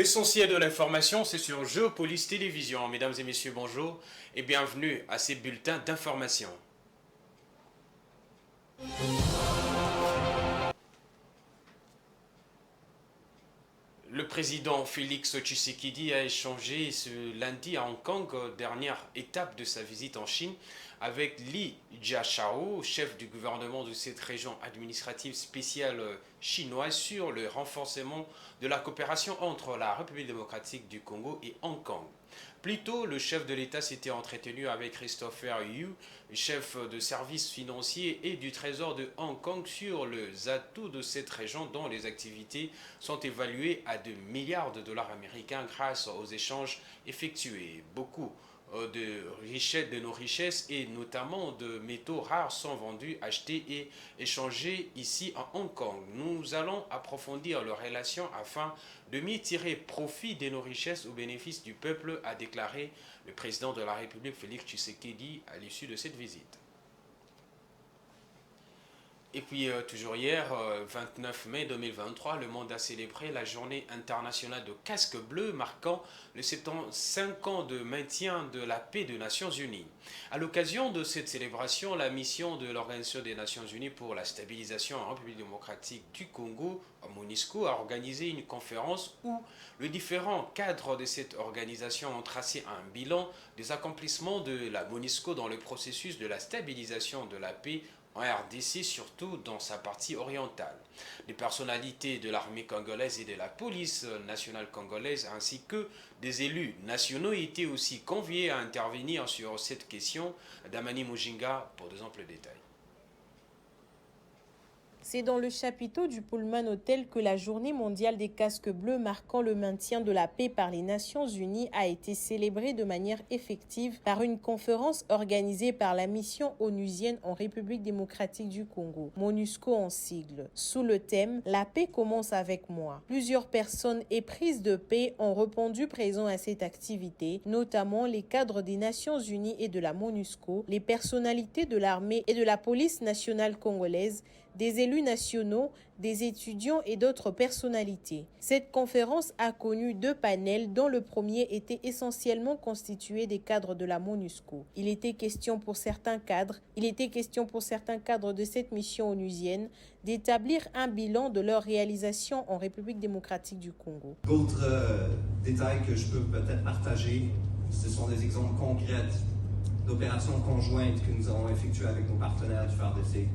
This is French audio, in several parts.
L'essentiel de l'information, c'est sur Géopolis Télévision. Mesdames et messieurs, bonjour et bienvenue à ces bulletins d'information. Le président Félix Tshisekedi a échangé ce lundi à Hong Kong, dernière étape de sa visite en Chine, avec Li Jiashao, chef du gouvernement de cette région administrative spéciale chinoise, sur le renforcement de la coopération entre la République démocratique du Congo et Hong Kong. Plus tôt, le chef de l'État s'était entretenu avec Christopher Yu, chef de service financier et du Trésor de Hong Kong, sur les atouts de cette région dont les activités sont évaluées à 2 milliards de dollars américains grâce aux échanges effectués. Beaucoup de nos richesses et notamment de métaux rares sont vendus, achetés et échangés ici à Hong Kong. Nous allons approfondir leurs relations afin de mieux tirer profit de nos richesses au bénéfice du peuple, a déclaré le président de la République Félix Tshisekedi à l'issue de cette visite. Et puis, toujours hier, 29 mai 2023, le monde a célébré la journée internationale de casque bleu, marquant les 75 ans de maintien de la paix des Nations Unies. À l'occasion de cette célébration, la mission de l'Organisation des Nations Unies pour la stabilisation en République démocratique du Congo, MONUSCO, a organisé une conférence où les différents cadres de cette organisation ont tracé un bilan des accomplissements de la MONUSCO dans le processus de la stabilisation de la paix en RDC, surtout dans sa partie orientale. Des personnalités de l'armée congolaise et de la police nationale congolaise ainsi que des élus nationaux étaient aussi conviés à intervenir sur cette question. Damani Mujinga pour de amples détails. C'est dans le chapiteau du Pullman Hotel que la journée mondiale des casques bleus marquant le maintien de la paix par les Nations Unies a été célébrée de manière effective par une conférence organisée par la mission onusienne en République démocratique du Congo, MONUSCO en sigle, sous le thème « La paix commence avec moi ». Plusieurs personnes éprises de paix ont répondu présents à cette activité, notamment les cadres des Nations Unies et de la MONUSCO, les personnalités de l'armée et de la police nationale congolaise, des élus nationaux, des étudiants et d'autres personnalités. Cette conférence a connu 2 panels dont le premier était essentiellement constitué des cadres de la MONUSCO. Il était question pour certains cadres de cette mission onusienne d'établir un bilan de leur réalisation en République démocratique du Congo. D'autres détails que je peux peut-être partager, ce sont des exemples concrets d'opérations conjointes que nous avons effectuées avec nos partenaires du FARDC.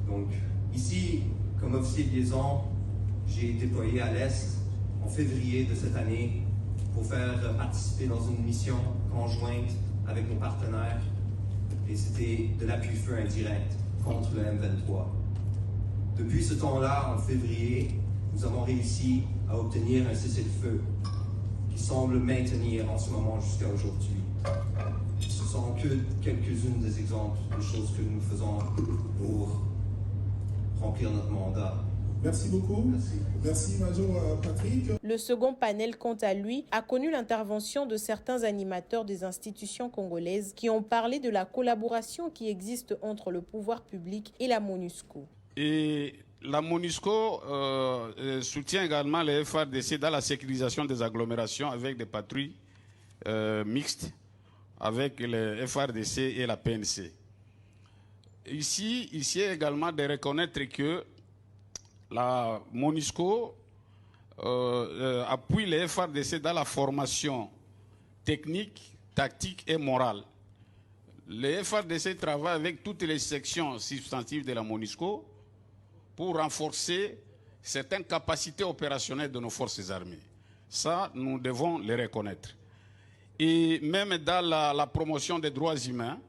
Donc, ici, comme officier de liaison, j'ai été déployé à l'Est en février de cette année pour faire participer dans une mission conjointe avec nos partenaires. Et c'était de l'appui-feu indirect contre le M23. Depuis ce temps-là, en février, nous avons réussi à obtenir un cessez-le-feu qui semble maintenir en ce moment jusqu'à aujourd'hui. Ce sont que quelques-unes des exemples de choses que nous faisons pour remplir notre mandat. Merci beaucoup. Merci Major Patrick. Le second panel, quant à lui, a connu l'intervention de certains animateurs des institutions congolaises qui ont parlé de la collaboration qui existe entre le pouvoir public et la MONUSCO. Et la MONUSCO soutient également les FARDC dans la sécurisation des agglomérations avec des patrouilles mixtes avec les FARDC et la PNC. Ici, il est également de reconnaître que la MONUSCO appuie les FARDC dans la formation technique, tactique et morale. Les FARDC travaillent avec toutes les sections substantives de la MONUSCO pour renforcer certaines capacités opérationnelles de nos forces armées. Ça, nous devons les reconnaître. Et même dans la promotion des droits humains,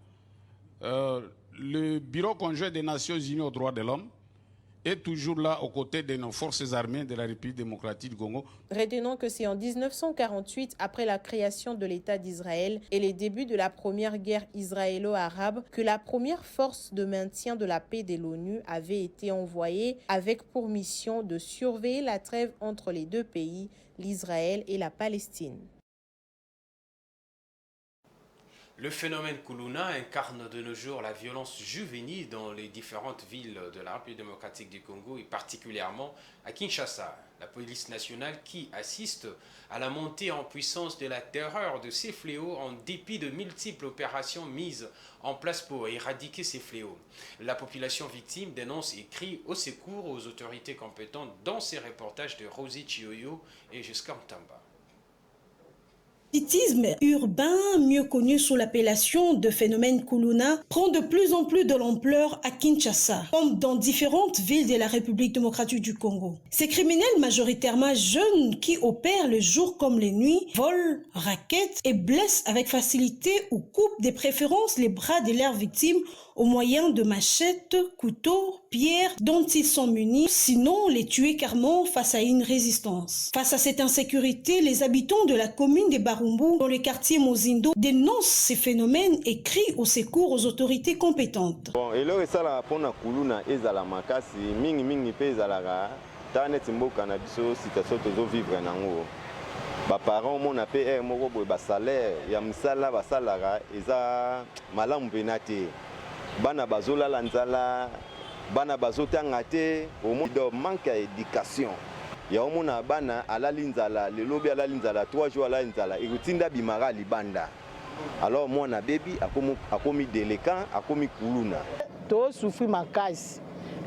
le Bureau conjoint des Nations Unies aux droits de l'homme est toujours là aux côtés de nos forces armées de la République démocratique du Congo. Retenons que c'est en 1948, après la création de l'État d'Israël et les débuts de la première guerre israélo-arabe, que la première force de maintien de la paix de l'ONU avait été envoyée avec pour mission de surveiller la trêve entre les 2 pays, l'Israël et la Palestine. Le phénomène Kuluna incarne de nos jours la violence juvénile dans les différentes villes de la République démocratique du Congo et particulièrement à Kinshasa. La police nationale qui assiste à la montée en puissance de la terreur de ces fléaux en dépit de multiples opérations mises en place pour éradiquer ces fléaux. La population victime dénonce et crie au secours aux autorités compétentes dans ces reportages de Rosie Chioyo et Jusqu'à Ntamba. Banditisme urbain, mieux connu sous l'appellation de phénomène Kuluna, prend de plus en plus de l'ampleur à Kinshasa, comme dans différentes villes de la République démocratique du Congo. Ces criminels majoritairement jeunes qui opèrent le jour comme les nuits, volent, raquettent et blessent avec facilité ou coupent de préférence les bras de leurs victimes au moyen de machettes, couteaux, pierres dont ils sont munis, sinon les tuer carrément face à une résistance. Face à cette insécurité, les habitants de la commune de Barumbu, dans le quartier Mozindo, dénoncent ces phénomènes et crient au secours aux autorités compétentes. Bon, et là, ça la pona kuluna ezala makasi mingi pe ezalaka tanet mboka na biso situation tozo vivre nango. Ba parents mon appé moko boy ba salaire ya msala ba salara eza malamu penate. Bana bazola lanzala bana bazotanga te au monde manque d'éducation. Ya omona bana alali nzala le lobi alali nzala 3 jours alali nzala ikutinda bimara libanda. Alors mwana baby akomi délinquant akomi kuluna. To souffrir makasi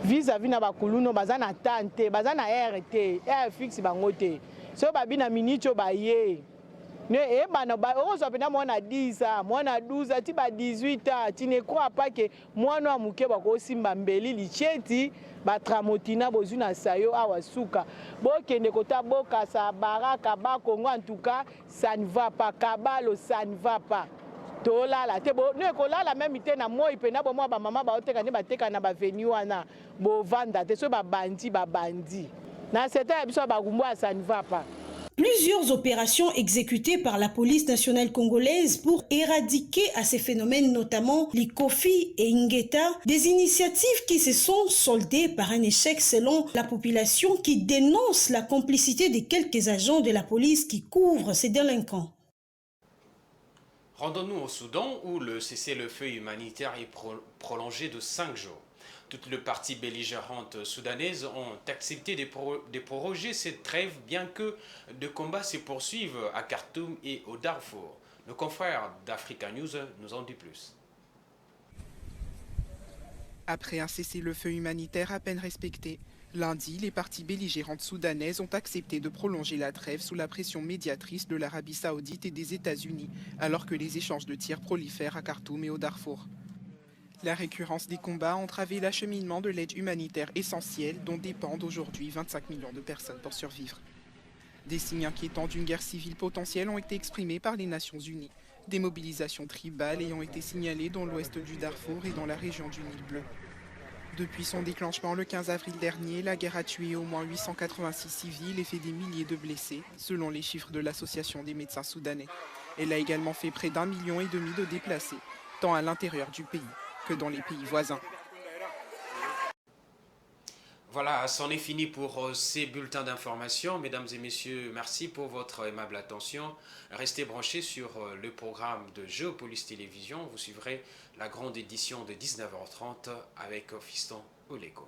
vis-à-vis na bakuluno bazana tante bazana RT air fixe bango te. So babina minicho baye. Ne e bana ba ozo pena mwana 10 ans, mwana 12 ans, ti ba 18 ans, tu ne crois pas que mwana wa muke bako simba mbeli licheti ba tramotina bozuna sayo awa suka. Bo kende kota boka sa baraka ba Congo en tout cas, ça ne va pas kabalo, ça ne va pas. Tolala te bo ne kolala même ite na moi pena bo mo ba mama ba oteka ne ba teka na ba venu wana bo vanda te so ba bandi. Na c'était biso ba gumbo ça ne va pas. Plusieurs opérations exécutées par la police nationale congolaise pour éradiquer à ces phénomènes, notamment l'Ikofi et Ingeta, des initiatives qui se sont soldées par un échec selon la population qui dénonce la complicité de quelques agents de la police qui couvrent ces délinquants. Rendons-nous au Soudan où le cessez-le-feu humanitaire est prolongé de 5 jours. Toutes les parties belligérantes soudanaises ont accepté de proroger cette trêve bien que des combats se poursuivent à Khartoum et au Darfour. Nos confrères d'Africa News nous en disent plus. Après un cessez-le-feu humanitaire à peine respecté, lundi, les parties belligérantes soudanaises ont accepté de prolonger la trêve sous la pression médiatrice de l'Arabie saoudite et des États-Unis, alors que les échanges de tirs prolifèrent à Khartoum et au Darfour. La récurrence des combats a entravé l'acheminement de l'aide humanitaire essentielle dont dépendent aujourd'hui 25 millions de personnes pour survivre. Des signes inquiétants d'une guerre civile potentielle ont été exprimés par les Nations Unies. Des mobilisations tribales ayant été signalées dans l'ouest du Darfour et dans la région du Nil bleu. Depuis son déclenchement le 15 avril dernier, la guerre a tué au moins 886 civils et fait des milliers de blessés, selon les chiffres de l'Association des médecins soudanais. Elle a également fait près d'1,5 million de déplacés, tant à l'intérieur du pays que dans les pays voisins. Voilà, c'en est fini pour ces bulletins d'information. Mesdames et messieurs, merci pour votre aimable attention. Restez branchés sur le programme de Géopolis Télévision. Vous suivrez la grande édition de 19h30 avec Fiston Oleko.